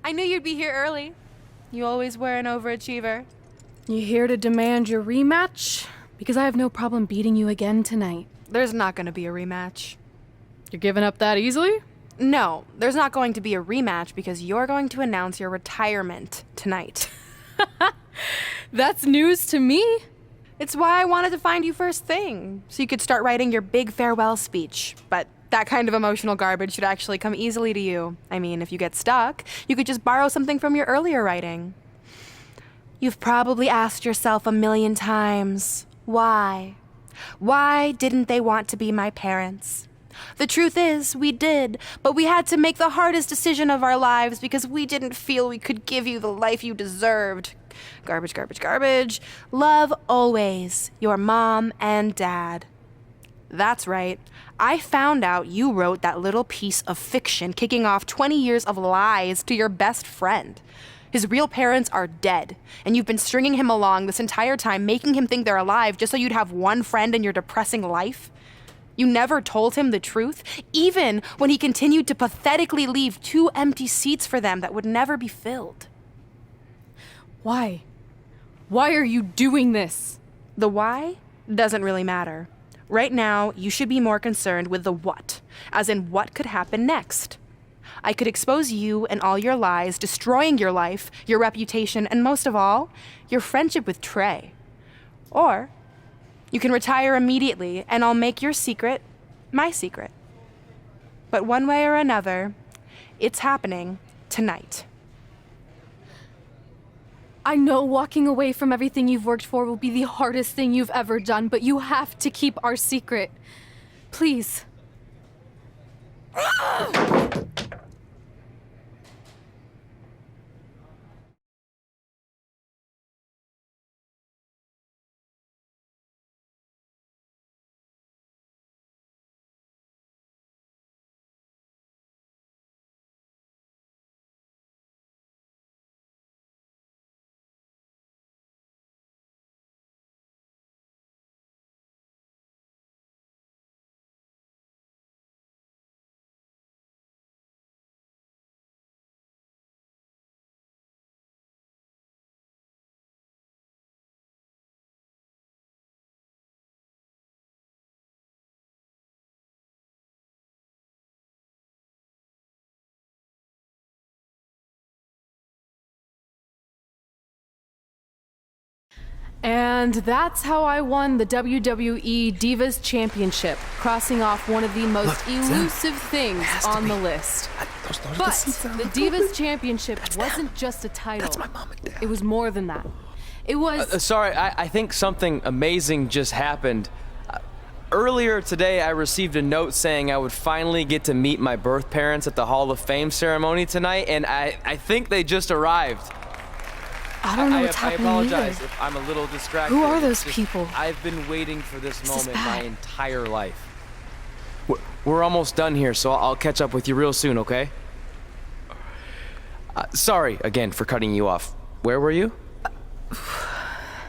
I knew you'd be here early. You always were an overachiever. You here to demand your rematch? Because I have no problem beating you again tonight. There's not going to be a rematch. You're giving up that easily? No, there's not going to be a rematch because you're going to announce your retirement tonight. That's news to me. It's why I wanted to find you first thing, so you could start writing your big farewell speech. But that kind of emotional garbage should actually come easily to you. I mean, if you get stuck, you could just borrow something from your earlier writing. You've probably asked yourself a million times, why? Why didn't they want to be my parents? The truth is, we did, but we had to make the hardest decision of our lives because we didn't feel we could give you the life you deserved. Garbage, garbage, garbage. Love always, your mom and dad. That's right. I found out you wrote that little piece of fiction kicking off 20 years of lies to your best friend. His real parents are dead, and you've been stringing him along this entire time, making him think they're alive just so you'd have one friend in your depressing life. You never told him the truth, even when he continued to pathetically leave 2 empty seats for them that would never be filled. Why? Why are you doing this? The why doesn't really matter. Right now, you should be more concerned with the what, as in what could happen next. I could expose you and all your lies, destroying your life, your reputation, and most of all, your friendship with Trey. Or you can retire immediately, and I'll make your secret my secret. But one way or another, it's happening tonight. I know walking away from everything you've worked for will be the hardest thing you've ever done, but you have to keep our secret. Please. And that's how I won the WWE Divas Championship, crossing off one of the most elusive things on the list. But the Divas Championship wasn't just a title. That's my mom and dad. It was more than that. It was... Sorry, I think something amazing just happened. Earlier today, I received a note saying I would finally get to meet my birth parents at the Hall of Fame ceremony tonight, and I think they just arrived. I don't know what's happening I apologize either. if I'm a little distracted. Who are those It's just, people? I've been waiting for this moment my bad. entire life. We're almost done here, so I'll catch up with you real soon, okay? Sorry again for cutting you off. Where were you?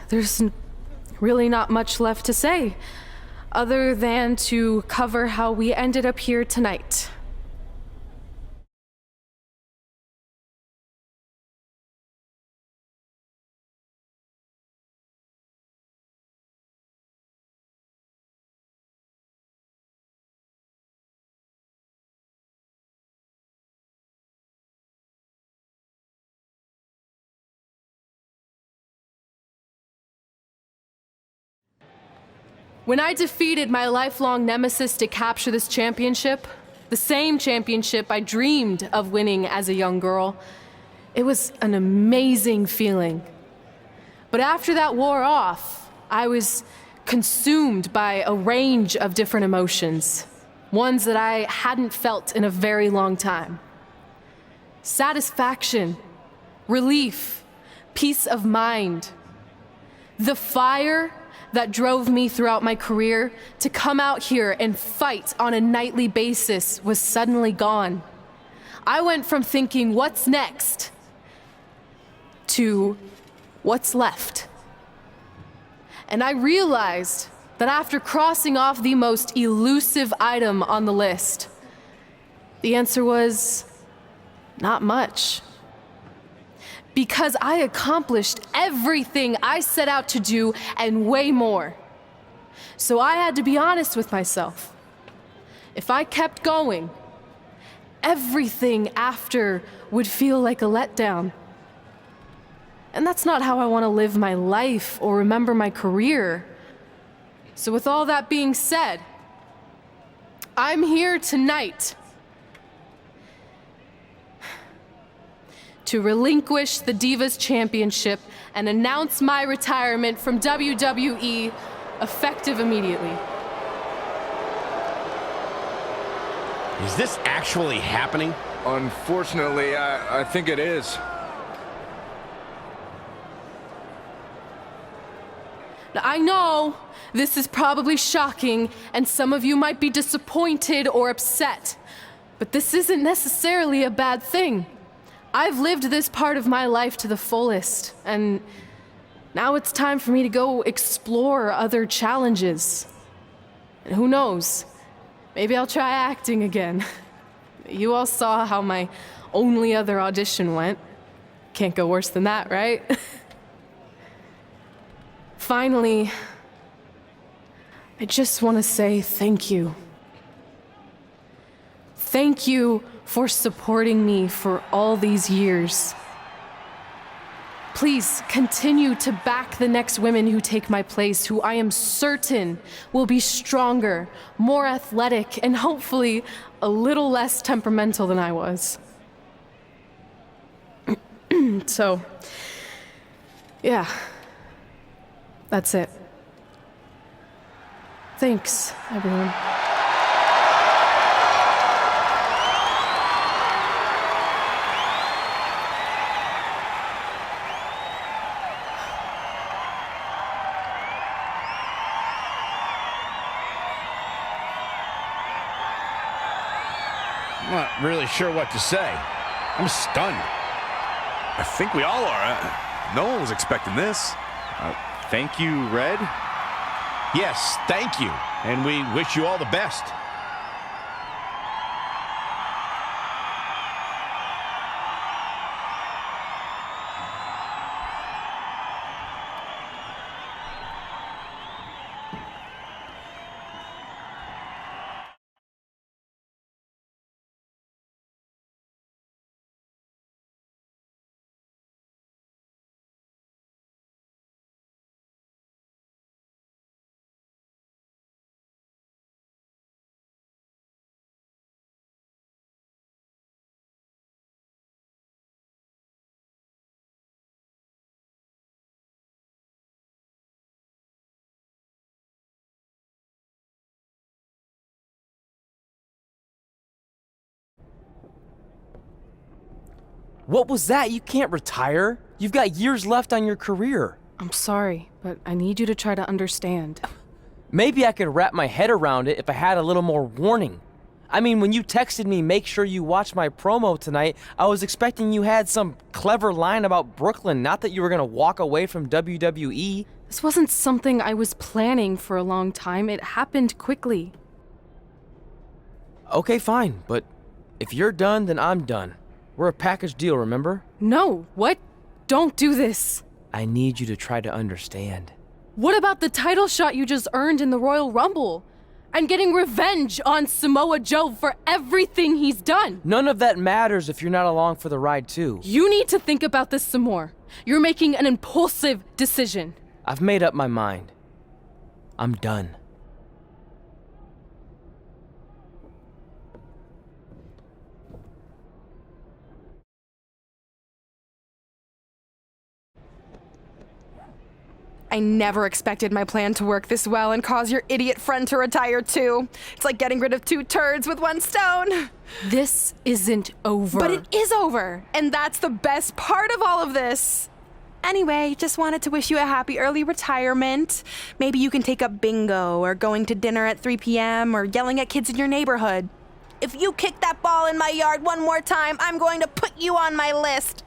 There's really not much left to say, other than to cover how we ended up here tonight. When I defeated my lifelong nemesis to capture this championship, the same championship I dreamed of winning as a young girl, it was an amazing feeling. But after that wore off, I was consumed by a range of different emotions, ones that I hadn't felt in a very long time. Satisfaction, relief, peace of mind. The fire that drove me throughout my career to come out here and fight on a nightly basis was suddenly gone. I went from thinking, what's next, to what's left. And I realized that after crossing off the most elusive item on the list, the answer was not much. Because I accomplished everything I set out to do and way more. So I had to be honest with myself. If I kept going, everything after would feel like a letdown. And that's not how I want to live my life or remember my career. So with all that being said, I'm here tonight to relinquish the Divas Championship and announce my retirement from WWE effective immediately. Is this actually happening? Unfortunately, I think it is. Now, I know this is probably shocking, and some of you might be disappointed or upset, but this isn't necessarily a bad thing. I've lived this part of my life to the fullest, and now it's time for me to go explore other challenges. And who knows? Maybe I'll try acting again. You all saw how my only other audition went. Can't go worse than that, right? Finally, I just want to say thank you. Thank you for supporting me for all these years. Please continue to back the next women who take my place, who I am certain will be stronger, more athletic, and hopefully a little less temperamental than I was. So, yeah, that's it. Thanks, everyone. I'm not really sure what to say. I'm stunned. I think we all are. No one was expecting this. Thank you, Red. Yes, thank you. And we wish you all the best. What was that? You can't retire. You've got years left on your career. I'm sorry, but I need you to try to understand. Maybe I could wrap my head around it if I had a little more warning. I mean, when you texted me, make sure you watch my promo tonight, I was expecting you had some clever line about Brooklyn, not that you were gonna walk away from WWE. This wasn't something I was planning for a long time. It happened quickly. Okay, fine, but if you're done, then I'm done. We're a package deal, remember? No, what? Don't do this. I need you to try to understand. What about the title shot you just earned in the Royal Rumble? And getting revenge on Samoa Joe for everything he's done? None of that matters if you're not along for the ride, too. You need to think about this some more. You're making an impulsive decision. I've made up my mind. I'm done. I never expected my plan to work this well and cause your idiot friend to retire too. It's like getting rid of two turds with one stone. This isn't over. But it is over, and that's the best part of all of this. Anyway, just wanted to wish you a happy early retirement. Maybe you can take up bingo or going to dinner at 3 p.m. or yelling at kids in your neighborhood. If you kick that ball in my yard one more time, I'm going to put you on my list.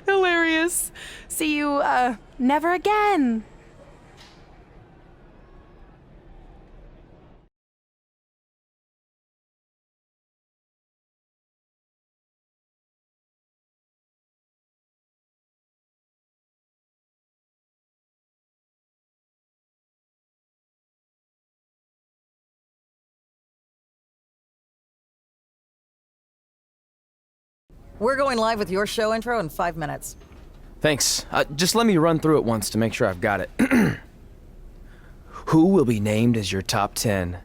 Hilarious. See you, never again. We're going live with your show intro in 5 minutes. Thanks. Just let me run through it once to make sure I've got it. Who will be named as your top 10?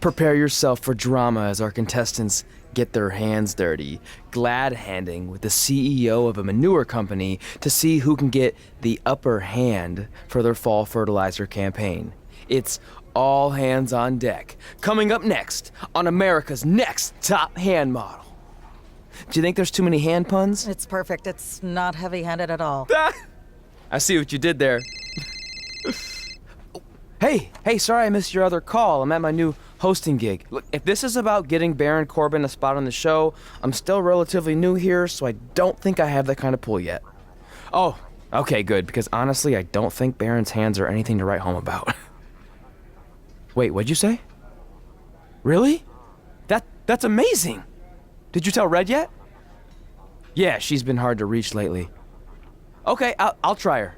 Prepare yourself for drama as our contestants get their hands dirty, glad-handing with the CEO of a manure company to see who can get the upper hand for their fall fertilizer campaign. It's all hands on deck. Coming up next on America's Next Top Hand Model. Do you think there's too many hand puns? It's perfect. It's not heavy-handed at all. I see what you did there. Hey, sorry I missed your other call. I'm at my new hosting gig. Look, if this is about getting Baron Corbin a spot on the show, I'm still relatively new here, so I don't think I have that kind of pull yet. Oh, okay, good, because honestly, I don't think Baron's hands are anything to write home about. Wait, what'd you say? Really? That's amazing! Did you tell Red yet? Yeah, she's been hard to reach lately. Okay, I'll try her.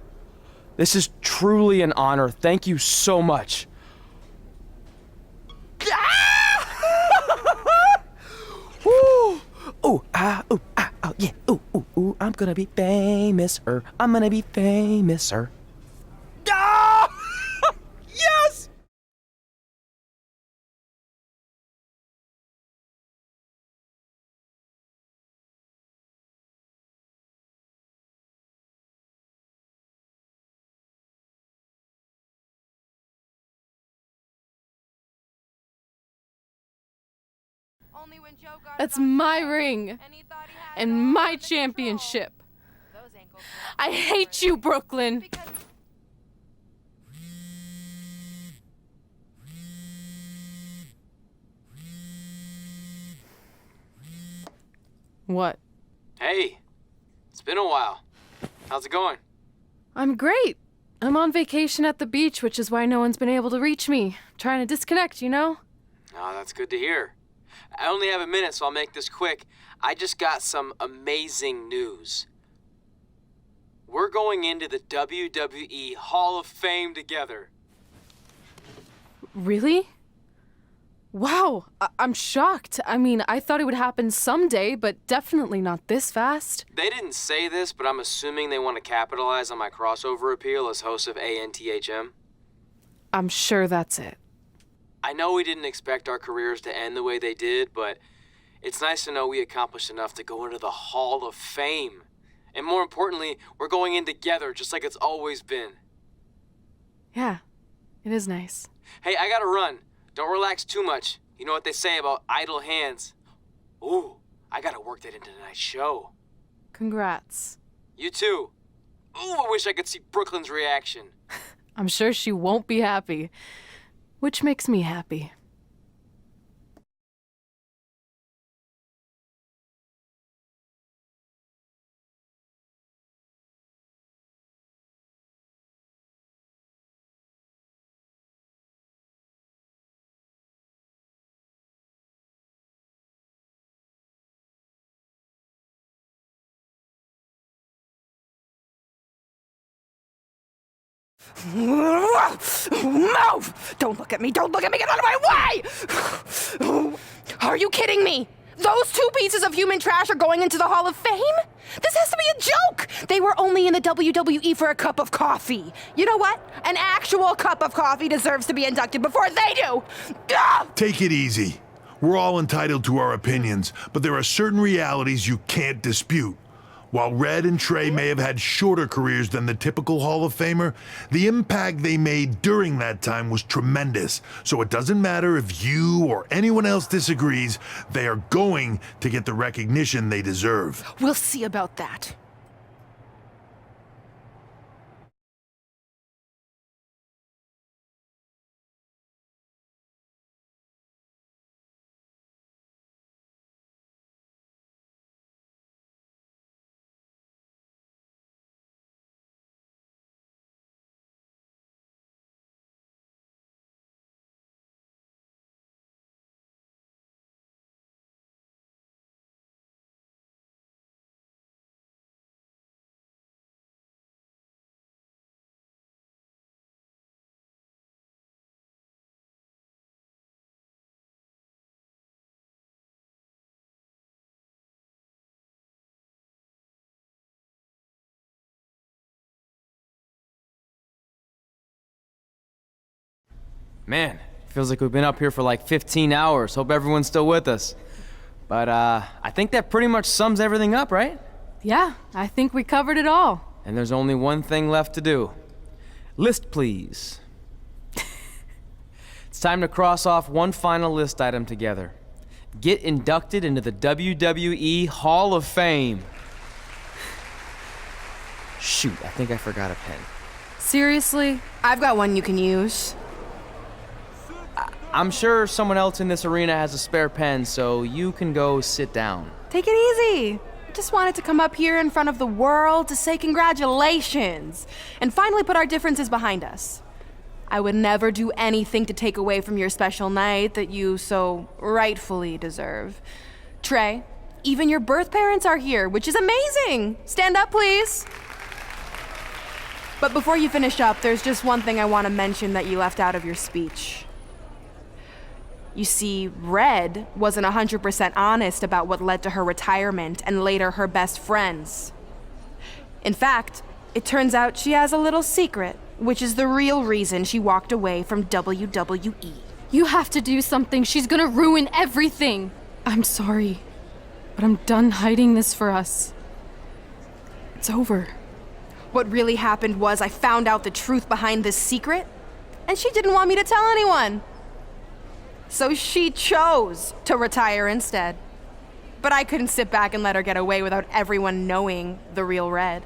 This is truly an honor. Thank you so much. Woo! Ooh, ooh, oh, yeah. Ooh, I'm gonna be famous, I'm gonna be famous, Ah! Yes! Only when Joe got That's it on my show, ring and he thought he had it and all my under control. championship. Those ankles I were hate you, Brooklyn. because What? Hey, it's been a while. How's it going? I'm great. I'm on vacation at the beach, which is why no one's been able to reach me. Trying to disconnect, you know? Oh, that's good to hear. I only have a minute, so I'll make this quick. I just got some amazing news. We're going into the WWE Hall of Fame together. Really? Wow, I'm shocked. I mean, I thought it would happen someday, but definitely not this fast. They didn't say this, but I'm assuming they want to capitalize on my crossover appeal as host of ANTHM. I'm sure that's it. I know we didn't expect our careers to end the way they did, but it's nice to know we accomplished enough to go into the Hall of Fame. And more importantly, we're going in together, just like it's always been. Yeah, it is nice. Hey, I gotta run. Don't relax too much. You know what they say about idle hands. Ooh, I gotta work that into tonight's show. Congrats. You too. Ooh, I wish I could see Brooklyn's reaction. I'm sure she won't be happy, which makes me happy. Move! Don't look at me! Don't look at me! Get out of my way! Are you kidding me? Those two pieces of human trash are going into the Hall of Fame? This has to be a joke! They were only in the WWE for a cup of coffee. You know what? An actual cup of coffee deserves to be inducted before they do! Ah! Take it easy. We're all entitled to our opinions, but there are certain realities you can't dispute. While Red and Trey may have had shorter careers than the typical Hall of Famer, the impact they made during that time was tremendous. So it doesn't matter if you or anyone else disagrees, they are going to get the recognition they deserve. We'll see about that. Man, feels like we've been up here for like 15 hours. Hope everyone's still with us. But I think that pretty much sums everything up, right? Yeah, I think we covered it all. And there's only one thing left to do. List, please. It's time to cross off one final list item together. Get inducted into the WWE Hall of Fame. Shoot, I think I forgot a pen. Seriously? I've got one you can use. I'm sure someone else in this arena has a spare pen, so you can go sit down. Take it easy. I just wanted to come up here in front of the world to say congratulations and finally put our differences behind us. I would never do anything to take away from your special night that you so rightfully deserve. Trey, even your birth parents are here, which is amazing. Stand up, please. But before you finish up, there's just one thing I want to mention that you left out of your speech. You see, Red wasn't 100% honest about what led to her retirement and later her best friends. In fact, it turns out she has a little secret, which is the real reason she walked away from WWE. You have to do something. She's gonna ruin everything. I'm sorry, but I'm done hiding this for us. It's over. What really happened was I found out the truth behind this secret, and she didn't want me to tell anyone. So she chose to retire instead. But I couldn't sit back and let her get away without everyone knowing the real Red.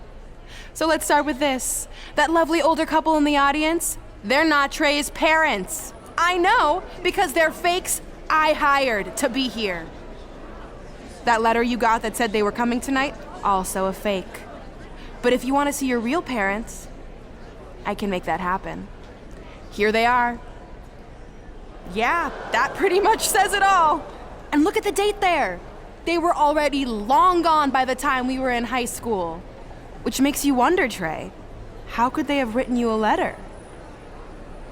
So let's start with this. That lovely older couple in the audience, they're not Trey's parents. I know, because they're fakes I hired to be here. That letter you got that said they were coming tonight, also a fake. But if you want to see your real parents, I can make that happen. Here they are. Yeah, that pretty much says it all. And look at the date there. They were already long gone by the time we were in high school. Which makes you wonder, Trey, how could they have written you a letter?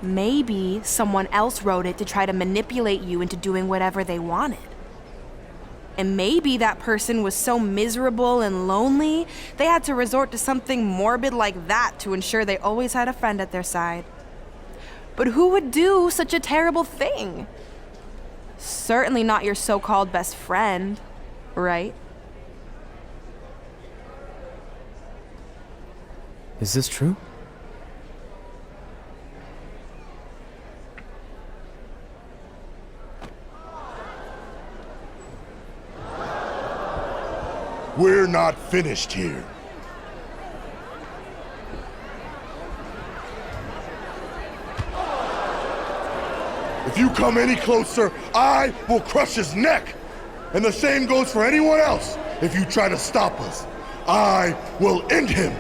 Maybe someone else wrote it to try to manipulate you into doing whatever they wanted. And maybe that person was so miserable and lonely, they had to resort to something morbid like that to ensure they always had a friend at their side. But who would do such a terrible thing? Certainly not your so-called best friend, right? Is this true? We're not finished here. If you come any closer, I will crush his neck. And the same goes for anyone else. If you try to stop us, I will end him.